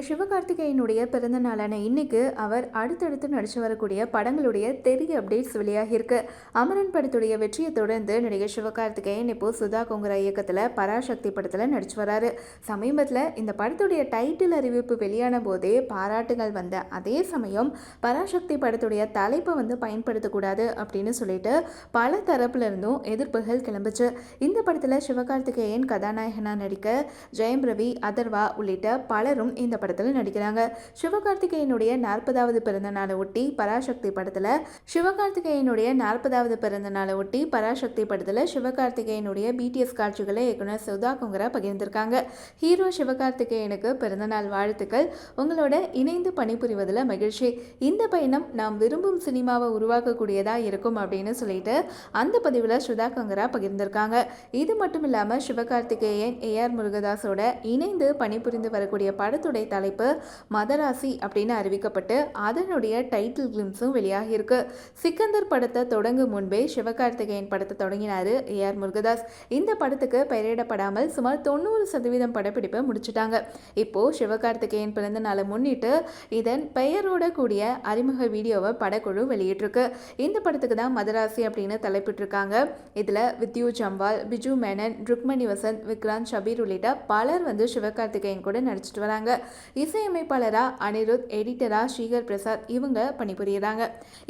நடிகர் சிவகார்த்திகேயனுடைய பிறந்த நாளான இன்னைக்கு அவர் அடுத்தடுத்து நடிச்சு வரக்கூடிய படங்களுடைய தெரிய அப்டேட்ஸ் வெளியாகியிருக்கு. அமரன் படத்துடைய வெற்றியை தொடர்ந்து நடிகர் சிவகார்த்திகேயன் இப்போ சுதா கொங்கரா இயக்கத்தில் பராசக்தி படத்தில் நடிச்சு வராரு. சமீபத்தில் இந்த படத்துடைய டைட்டில் அறிவிப்பு வெளியான போதே பாராட்டுகள் வந்த அதே சமயம் பராசக்தி படத்துடைய தலைப்பை பயன்படுத்தக்கூடாது அப்படின்னு சொல்லிட்டு பல தரப்புல இருந்தும் எதிர்ப்புகள் கிளம்புச்சு. இந்த படத்தில் சிவகார்த்திகேயன் கதாநாயகனா நடிக்க ஜெயம் ரவி, அதர்வா உள்ளிட்ட பலரும் இந்த படத்தில் நடிக்கிறாங்க. சிவகார்த்திகேயனுடைய 40வது பிறந்த நாளை ஒட்டி பராசக்தி படத்தில் சிவகார்த்திகேயனுடைய பிடிஎஸ் காட்சிகளை இயக்குனர் சுதா கொங்கரா பகிர்ந்திருக்காங்க. ஹீரோ சிவகார்த்திகேயனுக்கு பிறந்தநாள் வாழ்த்துக்கள். உங்களோட இணைந்து பணிபுரிவதில் மகிழ்ச்சி. இந்த பயணம் நாம் விரும்பும் சினிமாவை உருவாக்கக்கூடியதா இருக்கும் அப்படின்னு சொல்லிட்டு அந்த பதிவில் சுதா கொங்கரா பகிர்ந்திருக்காங்க. இது மட்டும் இல்லாமல் சிவகார்த்திகேயன் ஏஆர் முருகதாஸோட இணைந்து பணிபுரிந்து வரக்கூடிய படத்துடைய தலைப்பு மதராசி அப்படின்னு அறிவிக்கப்பட்டு அதனுடைய டைட்டில் கிளிம்ஸும் வெளியாகியிருக்கு. சிக்கந்தர் படத்தை தொடங்கும் முன்பே சிவகார்த்திகேயன் படத்தை தொடங்கினாரு ஏஆர் முருகதாஸ். இந்த படத்துக்கு பெயரிடப்படாமல் சுமார் 90% படப்பிடிப்பை முடிச்சுட்டாங்க. இப்போ சிவகார்த்திகேயன் பிறந்த நாளை முன்னிட்டு இதன் பெயரோட கூடிய அறிமுக வீடியோவை படக்குழு வெளியிட்டிருக்கு. இந்த படத்துக்கு தான் மதராசி அப்படின்னு தலைப்பிட்டிருக்காங்க. இதுல வித்யூ ஜம்வால், பிஜு மேனன், ருக்மணி வசந்த், விக்ராந்த், ஷபீர் உள்ளிட்ட பலர் சிவகார்த்திகேயன் கூட நடிச்சிட்டு வராங்க. இசையமைப்பாளரா அனிருத், எடிட்டரா ஸ்ரீகர் பிரசாத் இவங்க பணிபுரியுறாங்க.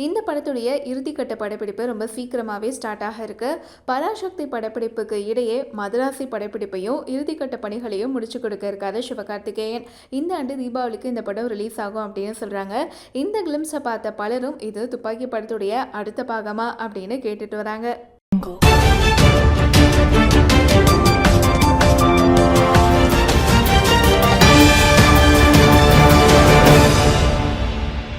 இந்த படத்துடைய இறுதிக்கட்ட படப்பிடிப்பு ரொம்ப சீக்கிரமாவே ஸ்டார்ட் ஆக இருக்கு. பராசக்தி படப்பிடிப்புக்கு இடையே மதராசி படப்பிடிப்பையும் இறுதிக்கட்ட பணிகளையும் முடிச்சு கொடுக்க இருக்காரு சிவகார்த்திகேயன். இந்த ஆண்டு தீபாவளிக்கு இந்த படம் ரிலீஸ் ஆகும் அப்படின்னு சொல்றாங்க. இந்த கிளிம்ஸை பார்த்த பலரும் இது துப்பாக்கி படத்துடைய அடுத்த பாகமா அப்படின்னு கேட்டுட்டு வராங்க.